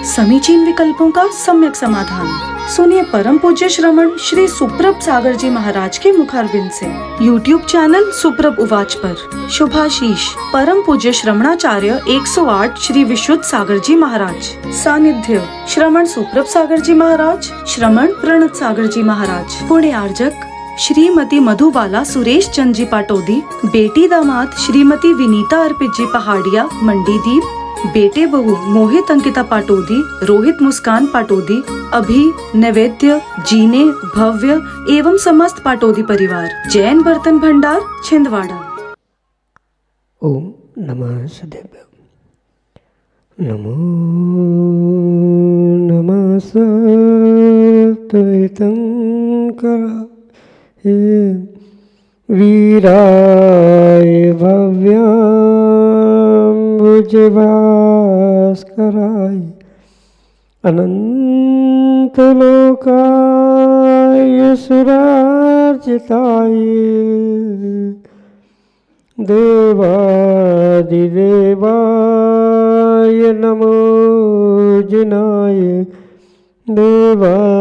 समीचीन विकल्पों का सम्यक समाधान। सुनिए परम पूज्य श्रमण श्री सुप्रभ सागर जी महाराज के मुखारबिंद से YouTube चैनल सुप्रभ उवाच पर शुभाशीष परम पूज्य श्रमणाचार्य 108 श्री विशुद्ध सागर जी महाराज। सानिध्य श्रमण सुप्रभ सागर जी महाराज, श्रमण प्रणत सागर जी महाराज। पुण्य आर्जक श्रीमती मधुबाला सुरेश चंद जी पाटोदी, बेटी दामाद श्रीमती विनीता अर्पित जी पहाड़िया मंडीदीप, बेटे बहू मोहित अंकिता पाटोदी, रोहित मुस्कान पाटोदी, अभी नैवेद्य जीने भव्य एवं समस्त पाटोदी परिवार। जैन बर्तन भंडार छिंदवाड़ा। ओम नमः सदेव्य। नमो नमः सत्वैतंकरा वीराय भव्याम्बुजभास्कराय अनंतलोकाय सुरार्चिताय देवादिदेवाय नमो जिनाय देवादिदेवाय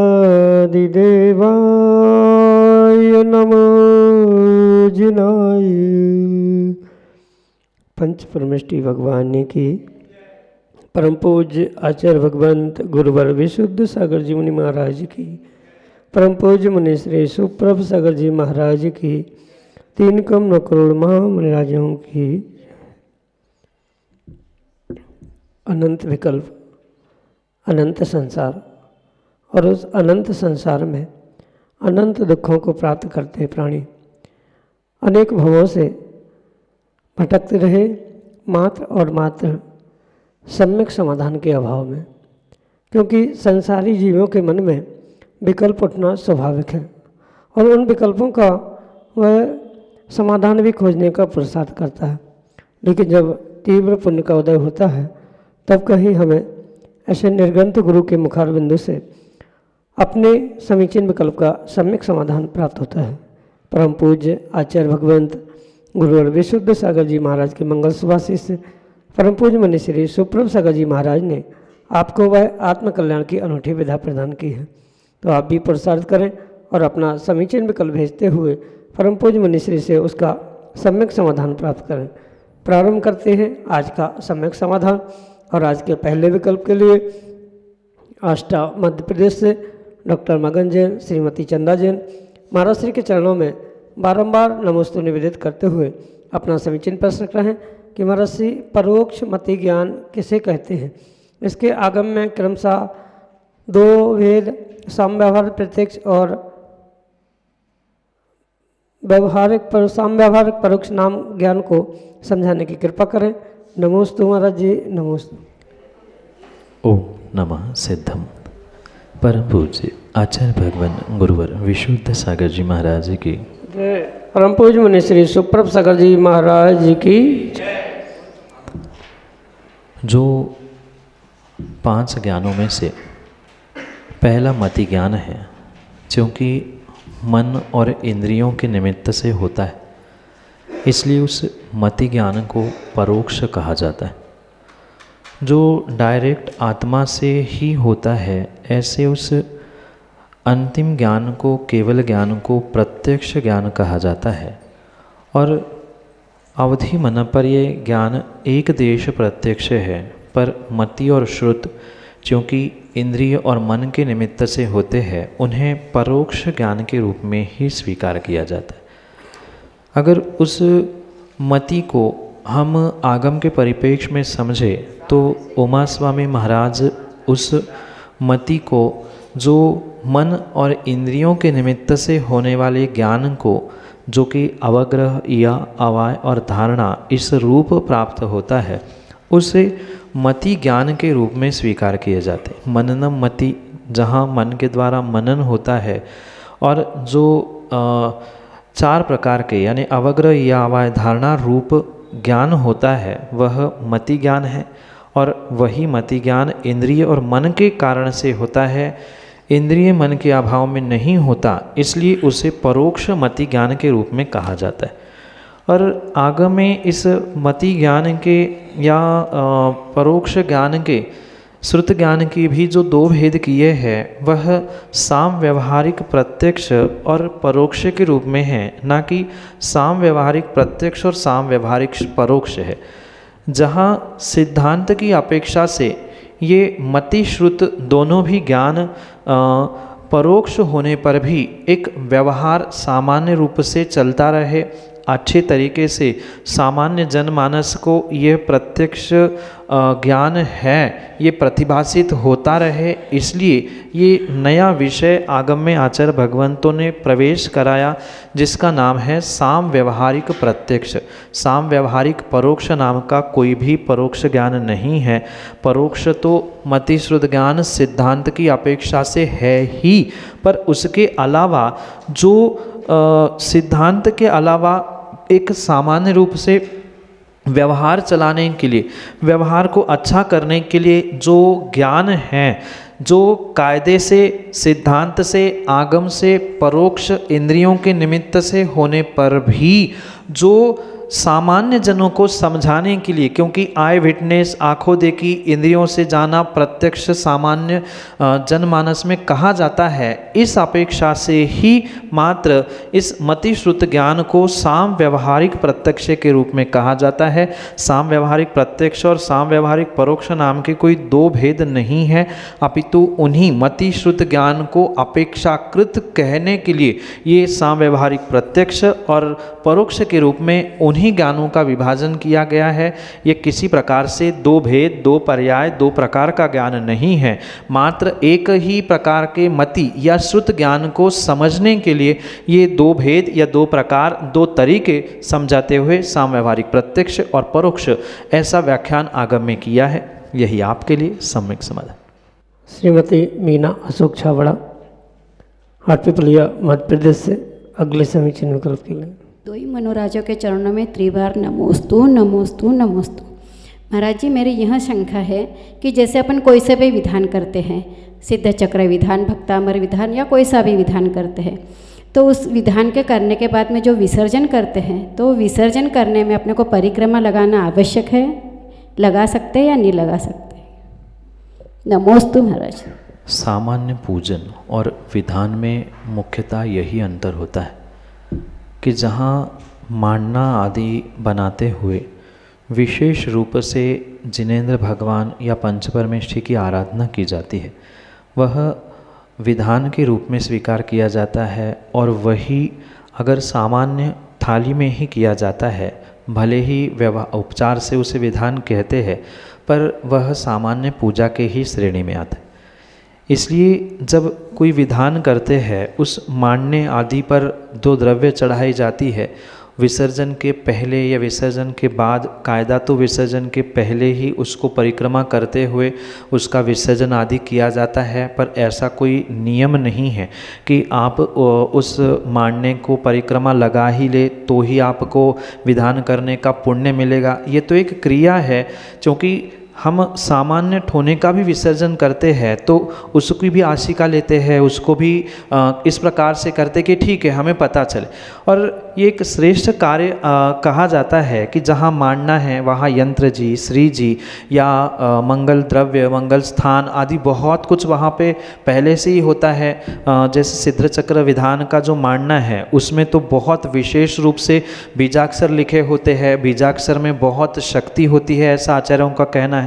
नमो जिनाय। पंच परमेष्टि भगवान की परम पूज्य आचार्य भगवंत गुरुवर विशुद्ध सागर जी मुनि महाराज की, परम पूज्य मुनि श्री सुप्रभ सागर जी महाराज की, 3 करोड़ 9 करोड़ महामुनिराजों की। अनंत विकल्प, अनंत संसार, और उस अनंत संसार में अनंत दुखों को प्राप्त करते प्राणी अनेक भवों से भटकते रहे मात्र और मात्र सम्यक समाधान के अभाव में, क्योंकि संसारी जीवों के मन में विकल्प उठना स्वाभाविक है और उन विकल्पों का वह समाधान भी खोजने का पुरुषार्थ करता है। लेकिन जब तीव्र पुण्य का उदय होता है तब कहीं हमें ऐसे निर्ग्रंथ गुरु के मुखारबिंदु से अपने समीचीन विकल्प का सम्यक समाधान प्राप्त होता है। परम पूज्य आचार्य भगवंत गुरुवर विशुद्ध सागर जी महाराज के मंगल सुभाषिष से परम पूज्य मुनि श्री सुप्रभ सागर जी महाराज ने आपको वह आत्मकल्याण की अनूठी विधा प्रदान की है। तो आप भी पुरुषार्थ करें और अपना समीचीन विकल्प भेजते हुए परम पूज्य मुनि श्री से उसका सम्यक समाधान प्राप्त करें। प्रारंभ करते हैं आज का सम्यक समाधान। और आज के पहले विकल्प के लिए आष्टा मध्य प्रदेश से डॉक्टर मगन जैन, श्रीमती चंदा जैन महाराज श्री के चरणों में बारंबार नमोस्तु निवेदित करते हुए अपना समीचीन प्रश्न रखें कि महाराज श्री परोक्ष मति ज्ञान किसे कहते हैं। इसके आगम में क्रमशः 2 वेद सामव्यवहारिक प्रत्यक्ष और सामव्यवहारिक परोक्ष नाम ज्ञान को समझाने की कृपा करें। नमोस्तु महाराज जी, नमोस्तु। ओम नमः सिद्धम। परम पूज्य आचार्य भगवान गुरुवर विशुद्ध सागर जी महाराज की, परम पूज्य मुनि श्री सुप्रभ सागर जी महाराज की। जो 5 ज्ञानों में से पहला मति ज्ञान है, क्योंकि मन और इंद्रियों के निमित्त से होता है, इसलिए उस मति ज्ञान को परोक्ष कहा जाता है। जो डायरेक्ट आत्मा से ही होता है, ऐसे उस अंतिम ज्ञान को, केवल ज्ञान को प्रत्यक्ष ज्ञान कहा जाता है। और अवधि मन पर ये ज्ञान एक देश प्रत्यक्ष है, पर मति और श्रुत क्योंकि इंद्रिय और मन के निमित्त से होते हैं, उन्हें परोक्ष ज्ञान के रूप में ही स्वीकार किया जाता है। अगर उस मति को हम आगम के परिप्रेक्ष्य में समझे तो उमा स्वामी महाराज उस मति को, जो मन और इंद्रियों के निमित्त से होने वाले ज्ञान को, जो कि अवग्रह या अवाय और धारणा इस रूप प्राप्त होता है, उसे मति ज्ञान के रूप में स्वीकार किए जाते हैं। मननम मति, जहाँ मन के द्वारा मनन होता है, और जो 4 प्रकार के यानी अवग्रह या अवाय धारणा रूप ज्ञान होता है, वह मति ज्ञान है। और वही मति ज्ञान इंद्रिय और मन के कारण से होता है, इंद्रिय मन के अभाव में नहीं होता, इसलिए उसे परोक्ष मति ज्ञान के रूप में कहा जाता है। और आगम में इस मति ज्ञान के या परोक्ष ज्ञान के श्रुत ज्ञान की भी जो दो भेद किए हैं वह साम व्यवहारिक प्रत्यक्ष और परोक्ष के रूप में है, ना कि साम व्यवहारिक प्रत्यक्ष और साम व्यवहारिक परोक्ष है। जहाँ सिद्धांत की अपेक्षा से ये मति श्रुत दोनों भी ज्ञान परोक्ष होने पर भी एक व्यवहार सामान्य रूप से चलता रहे, अच्छे तरीके से सामान्य जनमानस को ये प्रत्यक्ष ज्ञान है ये प्रतिभासित होता रहे, इसलिए ये नया विषय आगम में आचार्य भगवंतों ने प्रवेश कराया जिसका नाम है साम व्यवहारिक प्रत्यक्ष। साम व्यवहारिक परोक्ष नाम का कोई भी परोक्ष ज्ञान नहीं है। परोक्ष तो मतिश्रुत ज्ञान सिद्धांत की अपेक्षा से है ही, पर उसके अलावा जो सिद्धांत के अलावा एक सामान्य रूप से व्यवहार चलाने के लिए, व्यवहार को अच्छा करने के लिए जो ज्ञान है, जो कायदे से, सिद्धांत से, आगम से, परोक्ष इंद्रियों के निमित्त से होने पर भी जो सामान्य जनों को समझाने के लिए, क्योंकि आई विटनेस, आंखों देखी, इंद्रियों से जाना प्रत्यक्ष सामान्य जनमानस में कहा जाता है, इस अपेक्षा से ही मात्र इस मतिश्रुत ज्ञान को साम व्यवहारिक प्रत्यक्ष के रूप में कहा जाता है। साम व्यवहारिक प्रत्यक्ष और साम व्यवहारिक परोक्ष नाम के कोई दो भेद नहीं है, अपितु उन्हीं मतिश्रुत ज्ञान को अपेक्षाकृत कहने के लिए ये साम व्यवहारिक प्रत्यक्ष और परोक्ष के रूप में उन्हीं ज्ञानों का विभाजन किया गया है। ये किसी प्रकार से दो भेद, दो पर्याय, दो प्रकार का ज्ञान नहीं है, मात्र एक ही प्रकार के मति या श्रुत ज्ञान को समझने के लिए ये दो भेद या दो प्रकार, दो तरीके समझाते हुए साम व्यवहारिक प्रत्यक्ष और परोक्ष ऐसा व्याख्यान आगम में किया है। यही आपके लिए सम्यक समाधान। श्रीमती मीना अशोक छाबड़ा, हाटपिपलिया, मध्य प्रदेश से अगले समीचीन विकल्प के लिए। दो ही मनोराजों के चरणों में त्रिबार नमोस्तु नमोस्तु नमोस्तु। महाराज जी, मेरी यह शंका है कि जैसे अपन कोई से भी विधान करते हैं, सिद्ध चक्र विधान, भक्तामर विधान या कोई सा भी विधान करते हैं, तो उस विधान के करने के बाद में जो विसर्जन करते हैं, तो विसर्जन करने में अपने को परिक्रमा लगाना आवश्यक है, लगा सकते हैं या नहीं लगा सकते? नमोस्तु महाराज। सामान्य पूजन और विधान में मुख्यतः यही अंतर होता है कि जहाँ मांडना आदि बनाते हुए विशेष रूप से जिनेंद्र भगवान या पंचपरमेष्ठी की आराधना की जाती है, वह विधान के रूप में स्वीकार किया जाता है। और वही अगर सामान्य थाली में ही किया जाता है, भले ही उपचार से उसे विधान कहते हैं, पर वह सामान्य पूजा के ही श्रेणी में आता है। इसलिए जब कोई विधान करते हैं, उस मांडने आदि पर दो द्रव्य चढ़ाई जाती है, विसर्जन के पहले या विसर्जन के बाद, कायदा तो विसर्जन के पहले ही उसको परिक्रमा करते हुए उसका विसर्जन आदि किया जाता है, पर ऐसा कोई नियम नहीं है कि आप उस मांडने को परिक्रमा लगा ही ले तो ही आपको विधान करने का पुण्य मिलेगा। ये तो एक क्रिया है, क्योंकि हम सामान्य ठोने का भी विसर्जन करते हैं तो उसकी भी आशिका लेते हैं, उसको भी इस प्रकार से करते कि ठीक है हमें पता चले। और ये एक श्रेष्ठ कार्य कहा जाता है कि जहाँ मांडना है वहाँ यंत्र जी, श्री जी या मंगल द्रव्य, मंगल स्थान आदि बहुत कुछ वहाँ पे पहले से ही होता है। जैसे सिद्ध चक्र विधान का जो मांडना है उसमें तो बहुत विशेष रूप से बीजाक्षर लिखे होते हैं, बीजाक्षर में बहुत शक्ति होती है, ऐसा आचार्यों का कहना है।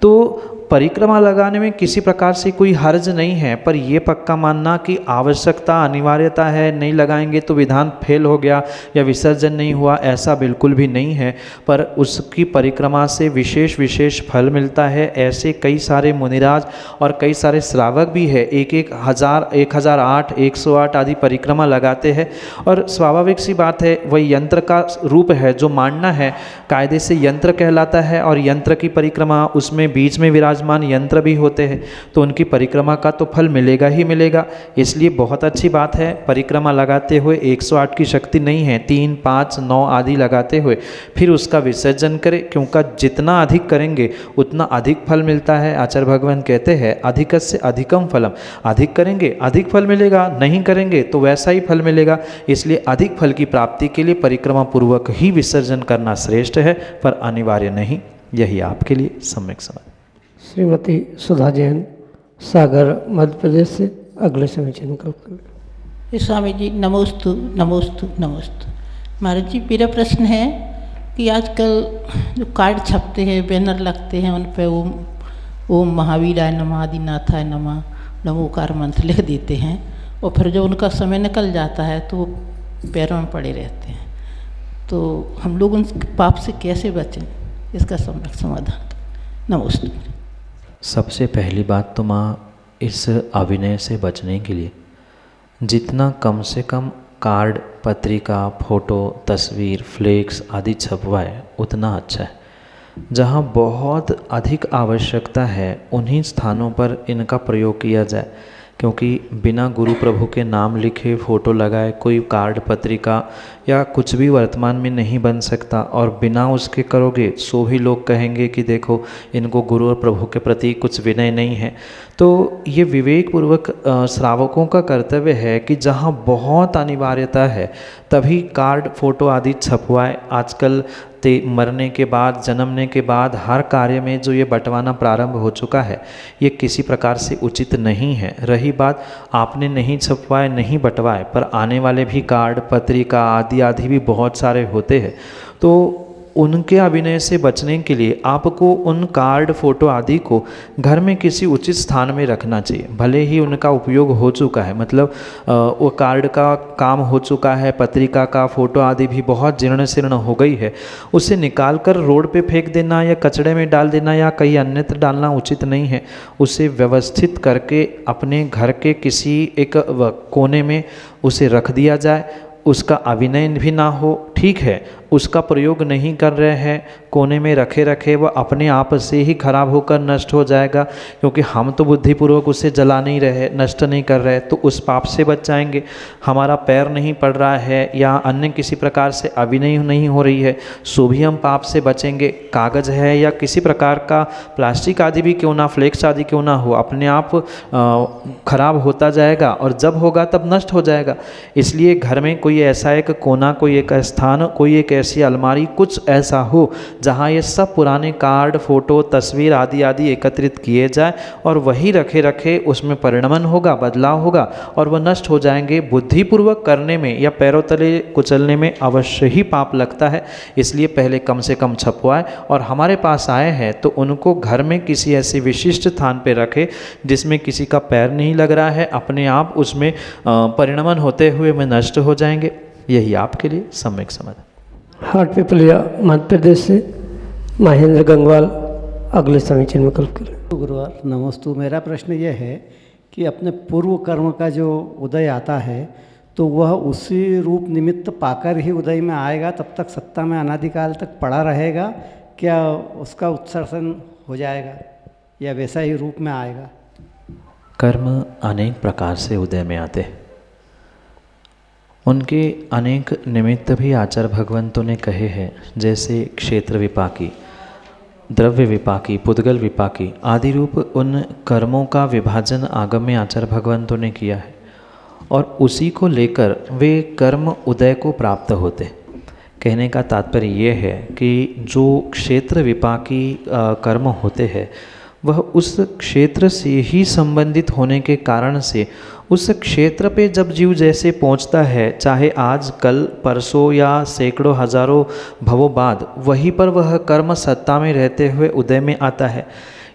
तो परिक्रमा लगाने में किसी प्रकार से कोई हर्ज नहीं है, पर यह पक्का मानना कि आवश्यकता, अनिवार्यता है, नहीं लगाएंगे तो विधान फेल हो गया या विसर्जन नहीं हुआ, ऐसा बिल्कुल भी नहीं है। पर उसकी परिक्रमा से विशेष विशेष फल मिलता है। ऐसे कई सारे मुनिराज और कई सारे श्रावक भी है, 1008, 108 आदि परिक्रमा लगाते हैं। और स्वाभाविक सी बात है, वही यंत्र का रूप है, जो मानना है कायदे से यंत्र कहलाता है। और यंत्र की परिक्रमा, उसमें बीच में विराजमान यंत्र भी होते हैं, तो उनकी परिक्रमा का तो फल मिलेगा ही मिलेगा। इसलिए बहुत अच्छी बात है, परिक्रमा लगाते हुए 108 की शक्ति नहीं है, 3, 5, 9 आदि लगाते हुए फिर उसका विसर्जन करें, क्योंकि जितना अधिक करेंगे उतना अधिक फल मिलता है। आचार्य भगवान कहते हैं अधिकस्य अधिकम फलम, अधिक करेंगे अधिक फल मिलेगा, नहीं करेंगे तो वैसा ही फल मिलेगा। इसलिए अधिक फल की प्राप्ति के लिए परिक्रमा पूर्वक ही विसर्जन करना श्रेष्ठ है, पर अनिवार्य नहीं। यही आपके लिए सम्यक समझ। श्रीमती सुधा जैन, सागर, मध्य प्रदेश से अगले समीक्षण विकल्प करें। स्वामी जी नमोस्तु नमोस्तु नमोस्तु। महाराज जी मेरा प्रश्न है कि आजकल जो कार्ड छपते हैं, बैनर लगते हैं, उन पे ओम महावीराय नमः, आदिनाथाय नमः, नमोकार मंत्र लिख देते हैं और फिर जब उनका समय निकल जाता है तो वो पैरों में पड़े रहते हैं। तो हम लोग उन पाप से कैसे बचें, इसका समाधान नमस्ते। सबसे पहली बात तो माँ, इस अभिनय से बचने के लिए जितना कम से कम कार्ड, पत्रिका, फोटो, तस्वीर, फ्लेक्स आदि छपवाए उतना अच्छा है। जहाँ बहुत अधिक आवश्यकता है उन्हीं स्थानों पर इनका प्रयोग किया जाए, क्योंकि बिना गुरु प्रभु के नाम लिखे फ़ोटो लगाए कोई कार्ड, पत्रिका या कुछ भी वर्तमान में नहीं बन सकता। और बिना उसके करोगे सो भी लोग कहेंगे कि देखो इनको गुरु और प्रभु के प्रति कुछ विनय नहीं है। तो ये विवेकपूर्वक श्रावकों का कर्तव्य है कि जहाँ बहुत अनिवार्यता है तभी कार्ड, फोटो आदि छपवाए। आजकल मरने के बाद, जन्मने के बाद हर कार्य में जो ये बंटवाना प्रारंभ हो चुका है, ये किसी प्रकार से उचित नहीं है। रही बात आपने नहीं छपवाए, नहीं बंटवाए, पर आने वाले भी कार्ड, पत्रिका आदि भी बहुत सारे होते हैं, तो उनके अभिनय से बचने के लिए आपको उन कार्ड, फोटो आदि को घर में किसी उचित स्थान में रखना चाहिए। भले ही उनका उपयोग हो चुका है, मतलब वो कार्ड का काम हो चुका है, पत्रिका का, फोटो आदि भी बहुत जीर्ण शीर्ण हो गई है, उसे निकाल कर रोड पे फेंक देना या कचड़े में डाल देना या कहीं अन्यत्र डालना उचित नहीं है। उसे व्यवस्थित करके अपने घर के किसी एक कोने में उसे रख दिया जाए। उसका अभिनय भी ना हो, ठीक है, उसका प्रयोग नहीं कर रहे हैं, कोने में रखे रखे वह अपने आप से ही खराब होकर नष्ट हो जाएगा, क्योंकि हम तो बुद्धिपूर्वक उसे जला नहीं रहे, नष्ट नहीं कर रहे, तो उस पाप से बच जाएंगे। हमारा पैर नहीं पड़ रहा है या अन्य किसी प्रकार से अभिनय नहीं हो रही है, सो भी हम पाप से बचेंगे। कागज़ है या किसी प्रकार का प्लास्टिक आदि भी क्यों ना, फ्लेक्स आदि क्यों ना हो, अपने आप खराब होता जाएगा और जब होगा तब नष्ट हो जाएगा। इसलिए घर में कोई ऐसा एक कोना, कोई एक स्थान, कोई एक ऐसी अलमारी, कुछ ऐसा हो जहाँ ये सब पुराने कार्ड, फोटो, तस्वीर आदि एकत्रित किए जाए और वही रखे रखे उसमें परिणमन होगा, बदलाव होगा और वह नष्ट हो जाएंगे। बुद्धिपूर्वक करने में या पैरों तले कुचलने में अवश्य ही पाप लगता है, इसलिए पहले कम से कम छपवाए और हमारे पास आए हैं तो उनको घर में किसी ऐसे विशिष्ट स्थान पर रखे जिसमें किसी का पैर नहीं लग रहा है, अपने आप उसमें परिणमन होते हुए में नष्ट हो जाएंगे। यही आपके लिए सम्यक समाधान। हाट पिपलिया, मध्य प्रदेश से महेंद्र गंगवाल, अगले समीक्षण में विकल्प करें। गुरुवार नमस्तु। मेरा प्रश्न यह है कि अपने पूर्व कर्म का जो उदय आता है तो वह उसी रूप निमित्त पाकर ही उदय में आएगा, तब तक सत्ता में अनादिकाल तक पड़ा रहेगा, क्या उसका उत्सर्जन हो जाएगा या वैसा ही रूप में आएगा? कर्म अनेक प्रकार से उदय में आते हैं, उनके अनेक निमित्त भी आचार्य भगवंतों ने कहे हैं, जैसे क्षेत्र विपाकी, द्रव्य विपाकी, पुद्गल विपाकी आदि रूप उन कर्मों का विभाजन आगम में आचार्य भगवंतों ने किया है और उसी को लेकर वे कर्म उदय को प्राप्त होते। कहने का तात्पर्य ये है कि जो क्षेत्र विपाकी कर्म होते हैं वह उस क्षेत्र से ही संबंधित होने के कारण से उस क्षेत्र पे जब जीव जैसे पहुंचता है, चाहे आज, कल, परसों या सैकड़ों हजारों भवों बाद, वहीं पर वह कर्म सत्ता में रहते हुए उदय में आता है।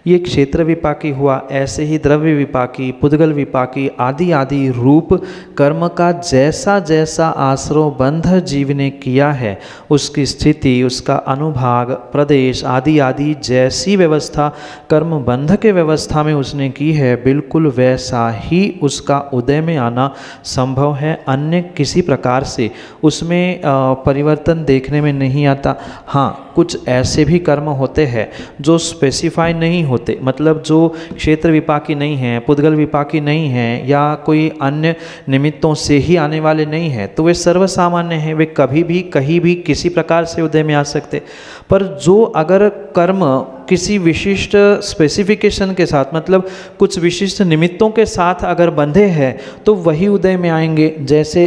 ये क्षेत्र विपाकी हुआ। ऐसे ही द्रव्य विपाकी, पुद्गल विपाकी आदि रूप कर्म का जैसा जैसा आश्रय बंध जीव ने किया है, उसकी स्थिति, उसका अनुभाग, प्रदेश आदि जैसी व्यवस्था कर्म बंध के व्यवस्था में उसने की है, बिल्कुल वैसा ही उसका उदय में आना संभव है। अन्य किसी प्रकार से उसमें परिवर्तन देखने में नहीं आता। हाँ, कुछ ऐसे भी कर्म होते हैं जो स्पेसिफाई नहीं होते, मतलब जो क्षेत्र विपाकी नहीं हैं, पुद्गल विपाकी नहीं हैं या कोई अन्य निमित्तों से ही आने वाले नहीं हैं, तो वे सर्वसामान्य हैं, वे कभी भी कहीं भी किसी प्रकार से उदय में आ सकते। पर जो अगर कर्म किसी विशिष्ट स्पेसिफिकेशन के साथ, मतलब कुछ विशिष्ट निमित्तों के साथ अगर बंधे हैं तो वही उदय में आएंगे। जैसे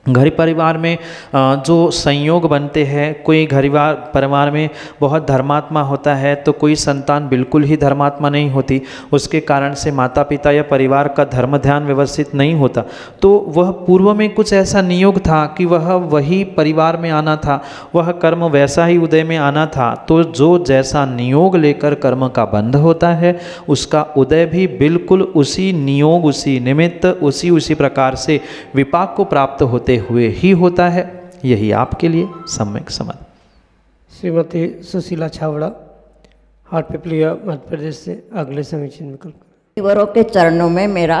घर परिवार में जो संयोग बनते हैं, कोई परिवार में बहुत धर्मात्मा होता है तो कोई संतान बिल्कुल ही धर्मात्मा नहीं होती, उसके कारण से माता पिता या परिवार का धर्म ध्यान व्यवस्थित नहीं होता। तो वह पूर्व में कुछ ऐसा नियोग था कि वह वही परिवार में आना था, वह कर्म वैसा ही उदय में आना था। तो जो जैसा नियोग लेकर कर्म का बंध होता है, उसका उदय भी बिल्कुल उसी नियोग, उसी निमित्त, उसी प्रकार से विपाक को प्राप्त होते हुए ही होता है। यही आपके लिए सम्यक समझ। श्रीमती सुशीला छावड़ा, हाट पिपलिया, मध्य प्रदेश से अगले समीचीन विकल्प। ईश्वरों के चरणों में मेरा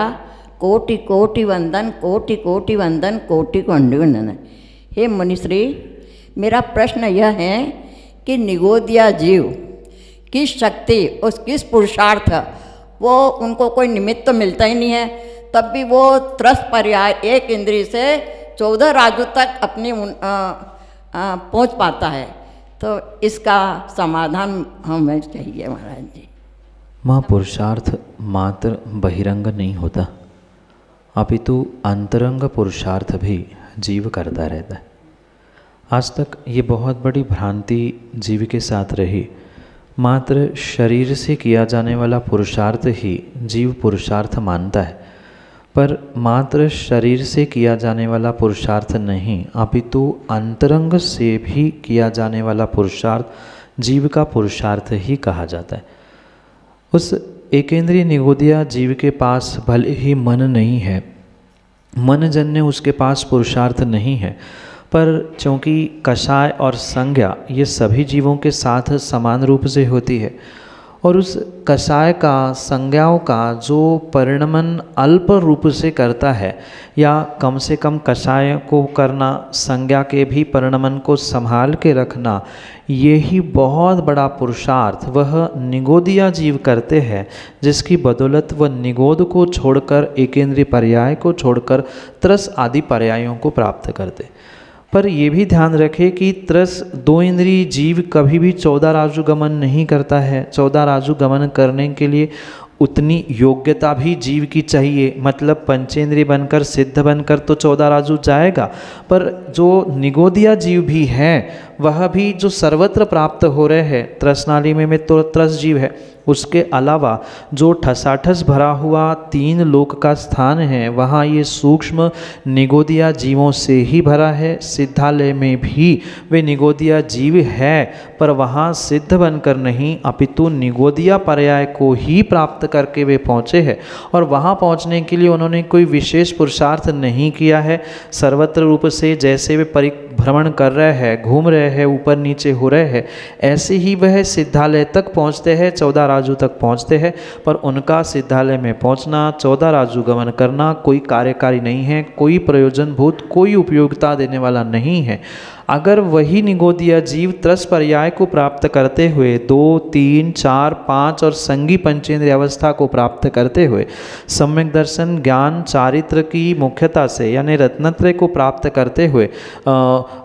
कोटि कोटि वंदन, कोटि कोटि वंदन, कोटि कोटि वंदन। हे मुनिश्री, मेरा प्रश्न यह है कि निगोदिया जीव किस शक्ति, उस किस पुरुषार्थ, वो उनको कोई निमित्त तो मिलता ही नहीं है, तब भी वो त्रस पर्याय एक इंद्रिय से 14 राजू तक अपनी पहुंच पाता है। तो इसका समाधान हमें चाहिए महाराज जी। माँ, पुरुषार्थ मात्र बहिरंग नहीं होता, अपितु अंतरंग पुरुषार्थ भी जीव करता रहता है। आज तक ये बहुत बड़ी भ्रांति जीव के साथ रही, मात्र शरीर से किया जाने वाला पुरुषार्थ ही जीव पुरुषार्थ मानता है। पर मात्र शरीर से किया जाने वाला पुरुषार्थ नहीं, अपितु अंतरंग से भी किया जाने वाला पुरुषार्थ जीव का पुरुषार्थ ही कहा जाता है। उस एकेंद्रीय निगोदिया जीव के पास भले ही मन नहीं है, मनजन्य उसके पास पुरुषार्थ नहीं है, पर चूँकि कषाय और संज्ञा ये सभी जीवों के साथ समान रूप से होती है, और उस कषाय का, संज्ञाओं का जो परिणमन अल्प रूप से करता है, या कम से कम कषाय को करना, संज्ञा के भी परिणमन को संभाल के रखना, यही बहुत बड़ा पुरुषार्थ वह निगोदिया जीव करते हैं, जिसकी बदौलत वह निगोद को छोड़कर, एकेंद्रीय पर्याय को छोड़कर त्रस आदि पर्यायों को प्राप्त करते। पर यह भी ध्यान रखें कि त्रस 2 इंद्रिय जीव कभी भी 14 राजु गमन नहीं करता है। 14 राजु गमन करने के लिए उतनी योग्यता भी जीव की चाहिए, मतलब पंचेंद्रिय बनकर, सिद्ध बनकर तो 14 राजु जाएगा, पर जो निगोदिया जीव भी है वह भी जो सर्वत्र प्राप्त हो रहे हैं, त्रसनाली में तो त्रस जीव है, उसके अलावा जो ठसाठस भरा हुआ 3 लोक का स्थान है, वहाँ ये सूक्ष्म निगोदिया जीवों से ही भरा है। सिद्धालय में भी वे निगोदिया जीव है, पर वहाँ सिद्ध बनकर नहीं, अपितु निगोदिया पर्याय को ही प्राप्त करके वे पहुँचे हैं। और वहाँ पहुँचने के लिए उन्होंने कोई विशेष पुरुषार्थ नहीं किया है। सर्वत्र रूप से जैसे वे परिभ्रमण कर रहे हैं, घूम रहे हैं, ऊपर नीचे हो रहे हैं, ऐसे ही वह सिद्धालय तक पहुँचते हैं, 14 राजू तक पहुँचते हैं। पर उनका सिद्धालय में पहुँचना, 14 राजू गमन करना कोई कार्यकारी नहीं है, कोई प्रयोजनभूत, कोई उपयोगिता देने वाला नहीं है। अगर वही निगोदिया जीव त्रस पर्याय को प्राप्त करते हुए 2, 3, 4, 5 और संगी पंचेंद्रिय अवस्था को प्राप्त करते हुए सम्यक दर्शन, ज्ञान, चारित्र की मुख्यता से यानी रत्नत्रय को प्राप्त करते हुए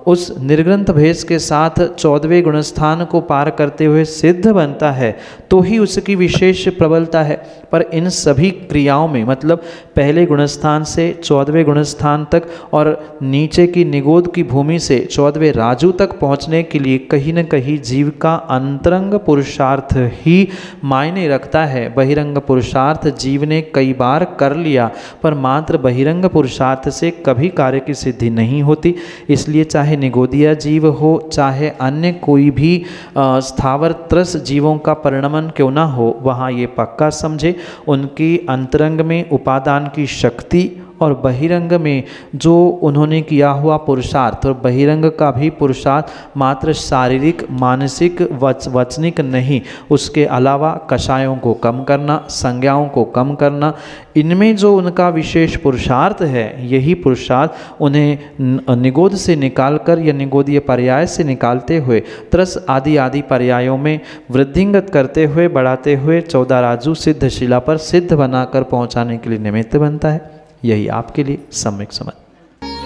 उस निर्ग्रंथ भेष के साथ 14वें गुणस्थान को पार करते हुए सिद्ध बनता है, तो ही उसकी विशेष प्रबलता है। पर इन सभी क्रियाओं में, मतलब पहले गुणस्थान से 14वें गुणस्थान तक और नीचे की निगोद की भूमि से 14वें राजू तक पहुंचने के लिए कहीं न कहीं जीव का अंतरंग पुरुषार्थ ही मायने रखता है। बहिरंग पुरुषार्थ जीव ने कई बार कर लिया, पर मात्र बहिरंग पुरुषार्थ से कभी कार्य की सिद्धि नहीं होती। इसलिए चाहे निगोदिया जीव हो, चाहे अन्य कोई भी स्थावर त्रस जीवों का परिणमन क्यों ना हो, वहाँ ये पक्का समझे उनकी अंतरंग में उपादान की शक्ति और बहिरंग में जो उन्होंने किया हुआ पुरुषार्थ, और बहिरंग का भी पुरुषार्थ मात्र शारीरिक, मानसिक, वचनिक नहीं, उसके अलावा कषायों को कम करना, संज्ञाओं को कम करना, इनमें जो उनका विशेष पुरुषार्थ है, यही पुरुषार्थ उन्हें निगोद से निकालकर या निगोदीय पर्याय से निकालते हुए त्रस आदि आदि पर्यायों में वृद्धिंगत करते हुए, बढ़ाते हुए 14 राजू सिद्ध शिला पर सिद्ध बनाकर पहुँचाने के लिए निमित्त बनता है। यही आपके लिए सम्यक समझ।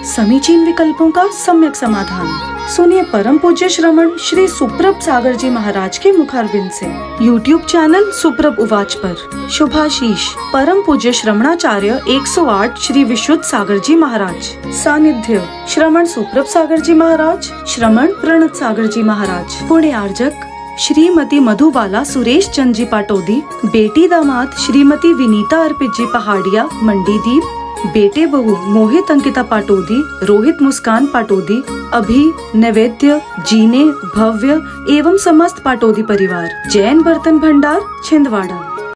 समीचीन विकल्पों का सम्यक समाधान। सुनिए परम पूज्य श्रमण श्री सुप्रभ सागर जी महाराज के मुखारबिंद से YouTube चैनल सुप्रभ उवाच पर शुभाशीष परम पूज्य श्रमणाचार्य 108 श्री विशुद्ध सागर जी महाराज। सानिध्य श्रमण सुप्रभ सागर जी महाराज, श्रमण प्रणत सागर जी महाराज। पुण्य आर्जक श्रीमती मधुबाला सुरेश चंद जी पाटोदी, बेटी दामाद श्रीमती विनीता अर्पित जी पहाड़िया मंडीदीप, बेटे बहू मोहित अंकिता पाटोदी, रोहित मुस्कान पाटोदी, अभी नैवेद्य जीने भव्य एवं समस्त पाटोदी परिवार। जैन बर्तन भंडार छिंदवाड़ा।